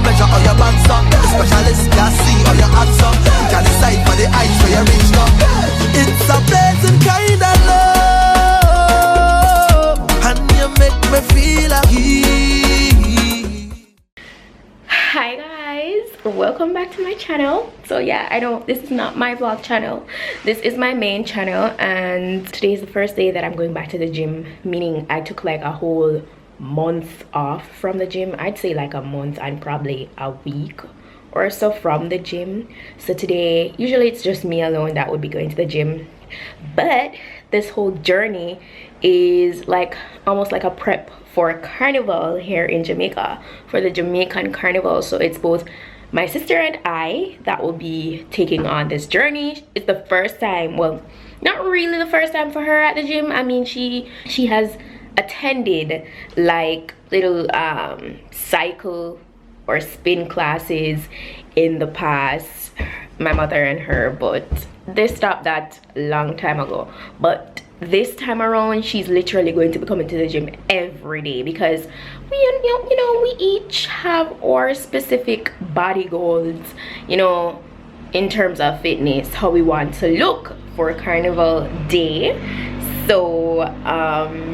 measure all your bands up. The specialist can see all your hands up. You can decide for the heights where you reach now. It's a blazing kind of love, and you make me feel like Hi guys, welcome back to my channel. So yeah, I know this is not my vlog channel, this is my main channel, and today is the first day that I'm going back to the gym, meaning I took like a whole month off from the gym. I'd say like a month and probably a week or so from the gym. So today, usually it's just me alone that would be going to the gym, but this whole journey is like almost like a prep for Carnival here in Jamaica, for the Jamaican Carnival. So it's both my sister and I that will be taking on this journey. It's the first time, well, not really the first time for her at the gym. I mean, she has attended like little cycle or spin classes in the past, my mother and her, but they stopped that long time ago. But this time around, she's literally going to be coming to the gym every day because we each have our specific body goals, you know, in terms of fitness, how we want to look for Carnival Day. So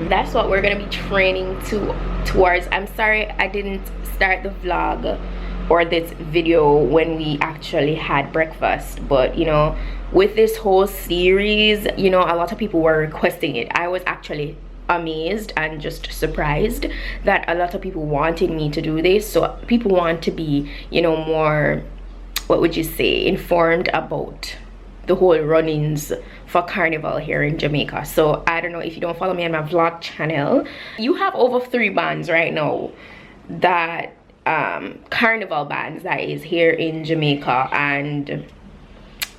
that's what we're gonna be training towards. I'm sorry I didn't start the vlog or this video when we actually had breakfast, but you know, with this whole series, you know, a lot of people were requesting it. I was actually amazed and just surprised that a lot of people wanted me to do this. So people want to be, you know, more, what would you say, informed about the whole runnings for Carnival here in Jamaica. So I don't know, if you don't follow me on my vlog channel, you have over 3 bands right now that Carnival bands that is here in Jamaica, and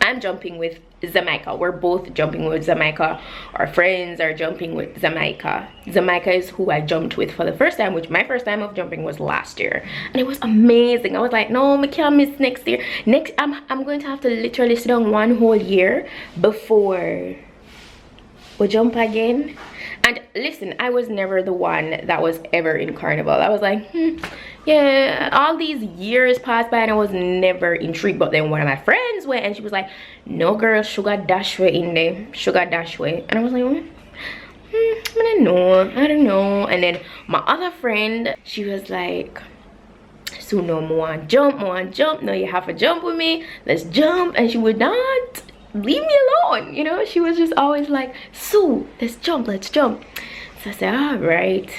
I'm jumping with Jamaica. We're both jumping with Jamaica. Our friends are jumping with Jamaica. Jamaica is who I jumped with for the first time, which my first time of jumping was last year, and it was amazing. I was like, no, I can't miss next year. Next, I'm going to have to literally sit down one whole year before we jump again. And listen, I was never the one that was ever in Carnival. I was like, yeah, all these years passed by and I was never intrigued. But then one of my friends went and she was like, no girl, sugar dash way in there, sugar dash way. And I was like, I don't know. And then my other friend, she was like, so no more jump, no, you have to jump with me, let's jump. And she would not leave me alone, you know. She was just always like, Sue, let's jump. So I said, all right,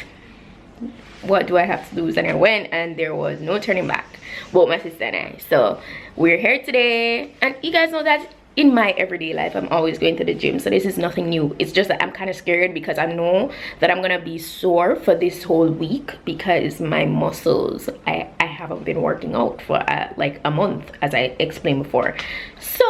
what do I have to lose? And I went, and there was no turning back, both my sister and I. So we're here today, and you guys know that in my everyday life I'm always going to the gym, so this is nothing new. It's just that I'm kind of scared because I know that I'm gonna be sore for this whole week because my muscles, I haven't been working out for like a month, as I explained before. So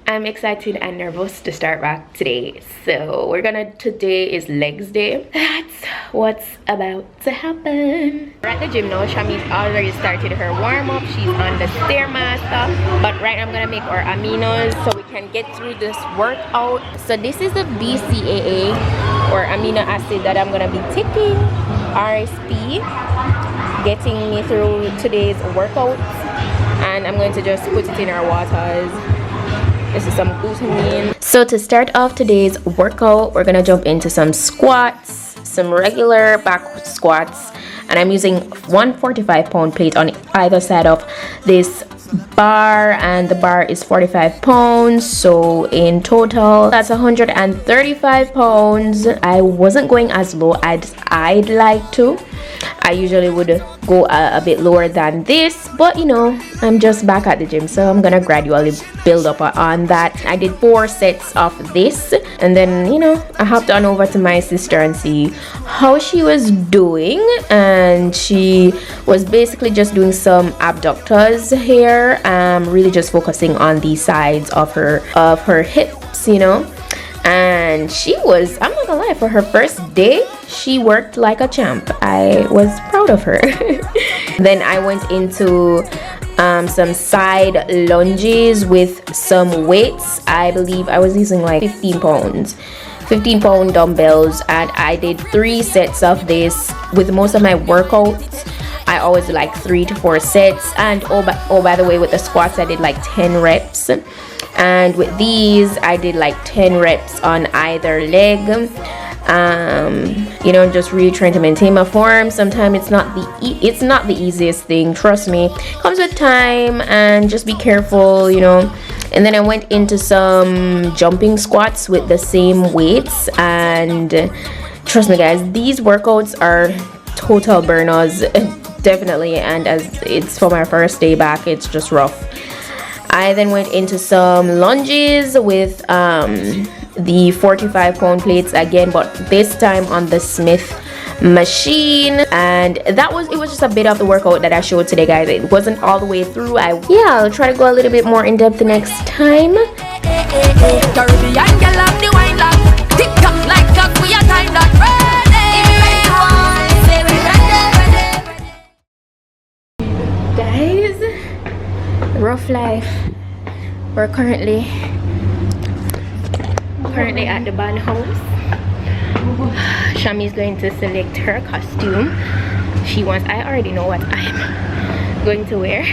I'm excited and nervous to start back today. So today is legs day. That's what's about to happen. We're at the gym now. Shami's already started her warm-up. She's on the Stairmaster. But right now I'm gonna make our aminos so we can get through this workout. So this is the BCAA or amino acid that I'm gonna be taking. RSP, getting me through today's workout. And I'm going to just put it in our waters. This is some glutamine. So to start off today's workout, we're gonna jump into some squats, some regular back squats, and I'm using 145-pound plate on either side of this bar, and the bar is 45 pounds, so in total that's 135 pounds. I wasn't going as low as I'd like to. I usually would go a bit lower than this, but you know, I'm just back at the gym, so I'm gonna gradually build up on that. I did 4 sets of this, and then, you know, I hopped on over to my sister and see how she was doing, and she was basically just doing some abductors here, really just focusing on the sides of her hips, you know. And she was, I'm not gonna lie, for her first day she worked like a champ. I was proud of her. Then I went into some side lunges with some weights. I believe I was using like 15-pound dumbbells, and I did 3 sets of this. With most of my workouts I always do like 3 to 4 sets. And oh by the way, with the squats I did like 10 reps, and with these I did like 10 reps on either leg. You know, just really trying to maintain my form. Sometimes it's not the easiest thing, trust me. Comes with time, and just be careful, you know. And then I went into some jumping squats with the same weights, and trust me guys, these workouts are total burners, definitely. And as it's for my first day back, it's just rough. I then went into some lunges with the 45-pound plates again, but this time on the Smith machine. And it was just a bit of the workout that I showed today, guys. It wasn't all the way through. I'll try to go a little bit more in depth next time. Guys, rough life. We're currently at the band house. Shami's going to select her costume. I already know what I'm going to wear.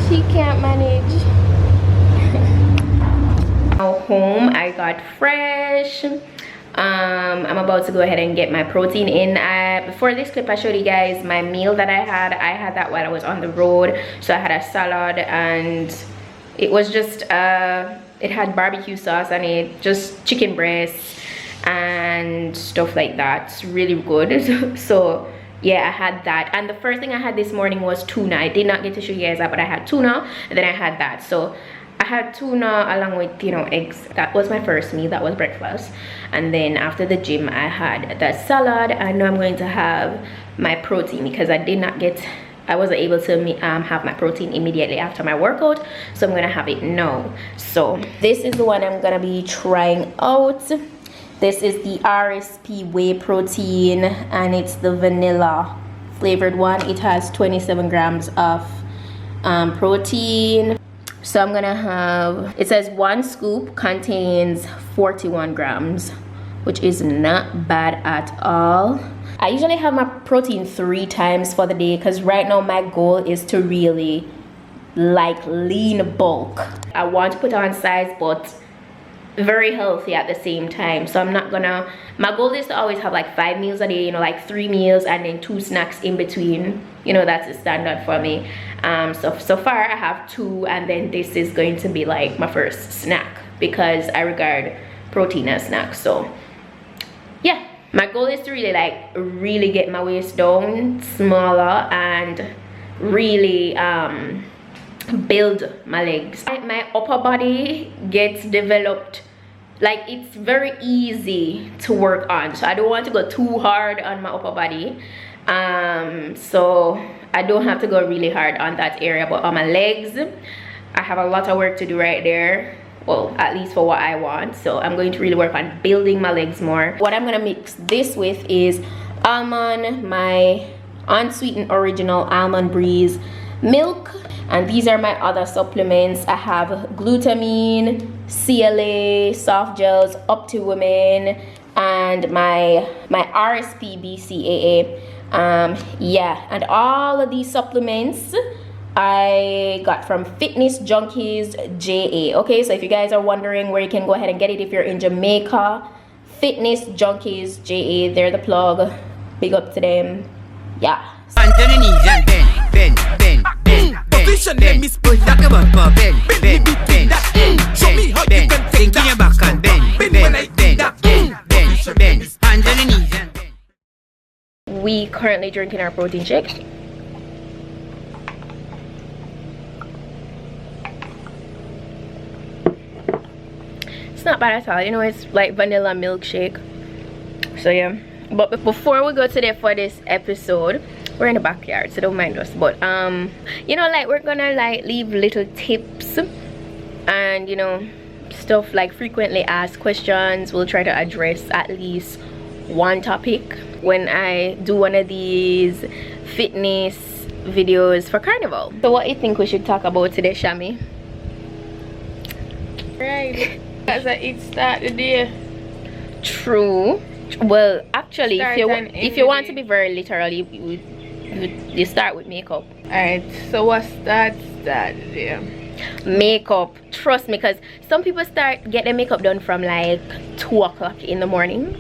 She can't manage. Now home, I got fresh. I'm about to go ahead and get my protein in. Before this clip I showed you guys my meal that I had that while I was on the road. So I had a salad, and it was just it had barbecue sauce on it, just chicken breasts and stuff like that. It's really good. So yeah, I had that. And the first thing I had this morning was tuna. I did not get to show you guys that, but I had tuna, and then I had that. So I had tuna along with, you know, eggs. That was my first meal. That was breakfast. And then after the gym I had that salad. I know I'm going to have my protein because I wasn't able to have my protein immediately after my workout, so I'm gonna have it now. So this is the one I'm gonna be trying out. This is the RSP whey protein, and it's the vanilla flavored one. It has 27 grams of protein. So I'm gonna have, it says 1 scoop contains 41 grams, which is not bad at all. I usually have my protein 3 times for the day because right now my goal is to really like lean bulk. I want to put on size, but very healthy at the same time. So I'm not gonna, my goal is to always have like 5 meals a day, you know, like 3 meals and then 2 snacks in between. You know, that's a standard for me. So far I have 2, and then this is going to be like my first snack because I regard protein as snack. So yeah, my goal is to really get my waist down smaller and really build my legs. My upper body gets developed, like it's very easy to work on, so I don't want to go too hard on my upper body. So I don't have to go really hard on that area, but on my legs I have a lot of work to do right there. Well, at least for what I want. So I'm going to really work on building my legs more. What I'm gonna mix this with is almond, my unsweetened original almond breeze milk, and these are my other supplements. I have glutamine, CLA, soft gels, up to women, and my RSP BCAA. Yeah, and all of these supplements I got from Fitness Junkies JA. Okay, so if you guys are wondering where you can go ahead and get it if you're in Jamaica, Fitness Junkies JA, they're the plug. Big up to them. Yeah. We currently drinking our protein shake. It's not bad at all, you know, it's like vanilla milkshake. So yeah, but before we go today for this episode, we're in the backyard, so don't mind us. But you know, like we're gonna like leave little tips and, you know, stuff like frequently asked questions. We'll try to address at least one topic when I do one of these fitness videos for Carnival. So what do you think we should talk about today, Shami? ride. That's a it start the day. True. Well, actually, if you want to day. be very literal, you start with makeup. Alright, so what's that day? Makeup, trust me, because some people get their makeup done from like 2 o'clock in the morning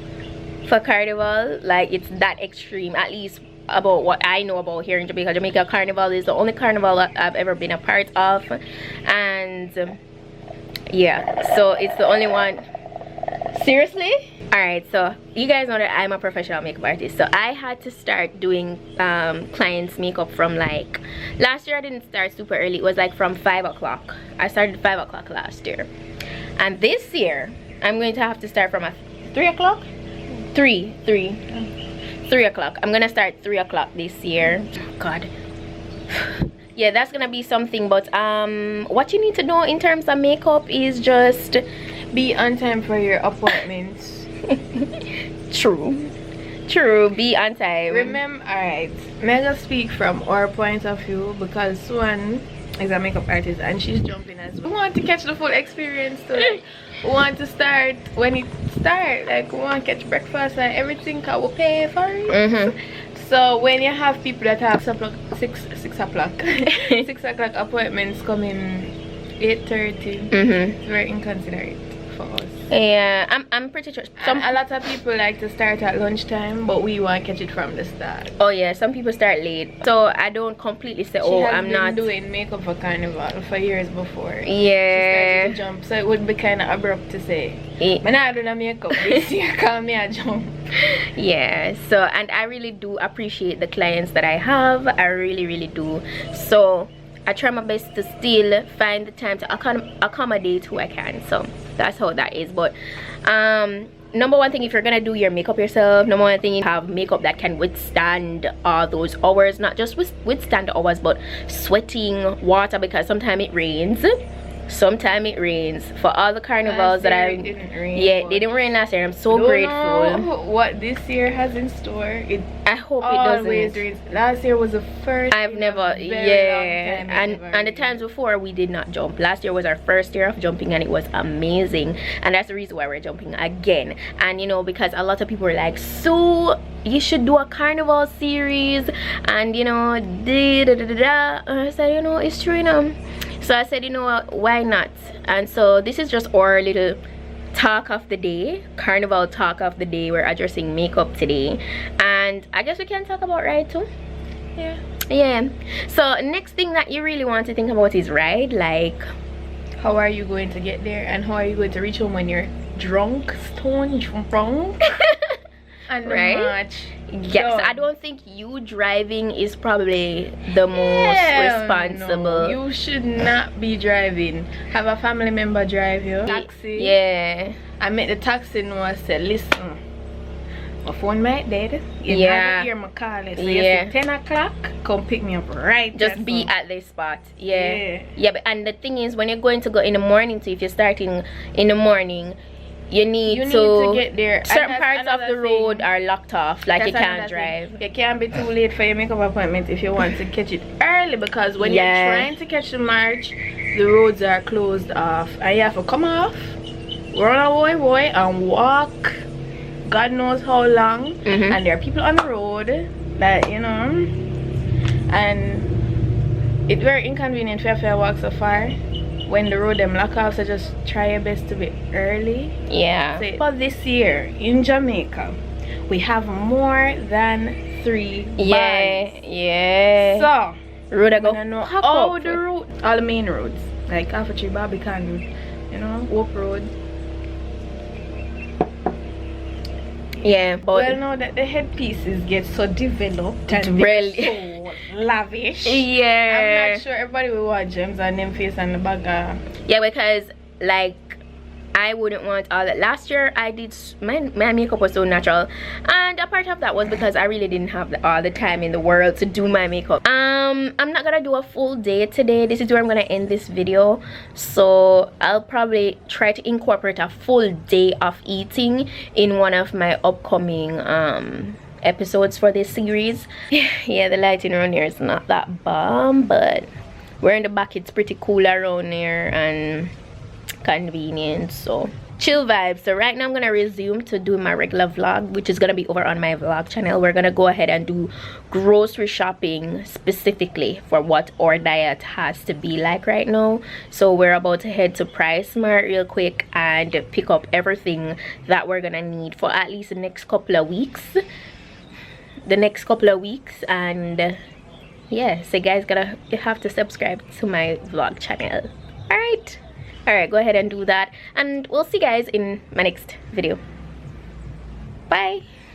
for Carnival. Like, it's that extreme, at least about what I know about here in Jamaica. Jamaica Carnival is the only carnival that I've ever been a part of, and yeah, so it's the only one. Seriously? Alright, so you guys know that I'm a professional makeup artist, so I had to start doing clients makeup from like last year. I didn't start super early. It was like from 5 o'clock. I started 5 o'clock last year, and this year I'm going to have to start from 3 o'clock. 3 o'clock. I'm gonna start 3 o'clock this year. God. Yeah, that's gonna be something. But what you need to know in terms of makeup is just be on time for your appointments. True, be on time. Remember, alright, Mega speak from our point of view, because Swan is a makeup artist and she's jumping as well. We want to catch the full experience too. Like, we want to start when it starts. Like, we want to catch breakfast and everything, cause we pay for it. So when you have people that have 6 o'clock appointments coming 8:30, it's very inconsiderate for us. Yeah, I'm pretty sure A lot of people like to start at lunchtime, but we want to catch it from the start. Oh yeah, some people start late, so I don't completely say, oh, I'm not doing makeup for Carnival for years before. Yeah, she started to jump, so it would be kind of abrupt to say, I'm not doing makeup this year, call me a jump. Yeah, so, and I really do appreciate the clients that I have. I really do. So I try my best to still find the time to accommodate who I can. So that's how that is. But number one thing, if you're gonna do your makeup yourself, number one thing, you have makeup that can withstand all those hours. Not just withstand the hours, but sweating, water, because sometimes it rains. For all the carnivals that I didn't rain. Yeah, it didn't rain last year. I'm so grateful. Know what this year has in store. I hope it always doesn't. rains. Last year was the first. I've never, and the times before we did not jump. Last year was our first year of jumping, and it was amazing. And that's the reason why we're jumping again. And you know, because a lot of people were like, so you should do a carnival series, and you know, and I said, you know, it's true, you know. So I said, you know what, why not? And so this is just our little talk of the day, carnival talk of the day. We're addressing makeup today, and I guess we can talk about ride too. Yeah. So next thing that you really want to think about is ride. Like, how are you going to get there, and how are you going to reach home when you're drunk, stone drunk? And right? Yes, I don't think you driving is probably the most responsible. No, you should not be driving. Have a family member drive you. Taxi. Yeah. I met the taxi and I said, listen, my phone might dead. You yeah. hear my call. So you say 10 o'clock, come pick me up right. Just be at this spot. Yeah. But, and the thing is, when you're going to go in the morning, so if you're starting in the morning, you need to get there. Certain parts of the road are locked off, like you can't drive. You can't be too late for your makeup appointment if you want to catch it early, because when you're trying to catch the march, the roads are closed off and you have to come off, run away and walk God knows how long. And there are people on the road that, you know, and it's very inconvenient if you walk so far when the road them lock off. So just try your best to be early. So, but this year in Jamaica we have more than 3 bars. So road I go all the road, all the main roads, like Alpha Tree, Barbican, you know, Hope Road. But well, now that the headpieces get so developed and really so lavish, I'm not sure everybody will want gems on them face and the bag. Because like I wouldn't want all that. Last year I did, my makeup was so natural, and a part of that was because I really didn't have all the time in the world to do my makeup. I'm not gonna do a full day today. This is where I'm gonna end this video. So I'll probably try to incorporate a full day of eating in one of my upcoming episodes for this series. The lighting around here is not that bomb, but we're in the back, it's pretty cool around here, and convenience. So chill vibes. So right now I'm gonna resume to do my regular vlog, which is gonna be over on my vlog channel. We're gonna go ahead and do grocery shopping specifically for what our diet has to be like right now. So we're about to head to Price Smart real quick and pick up everything that we're gonna need for at least the next couple of weeks. And yeah, so guys, you have to subscribe to my vlog channel. All right, go ahead and do that, and we'll see you guys in my next video. Bye.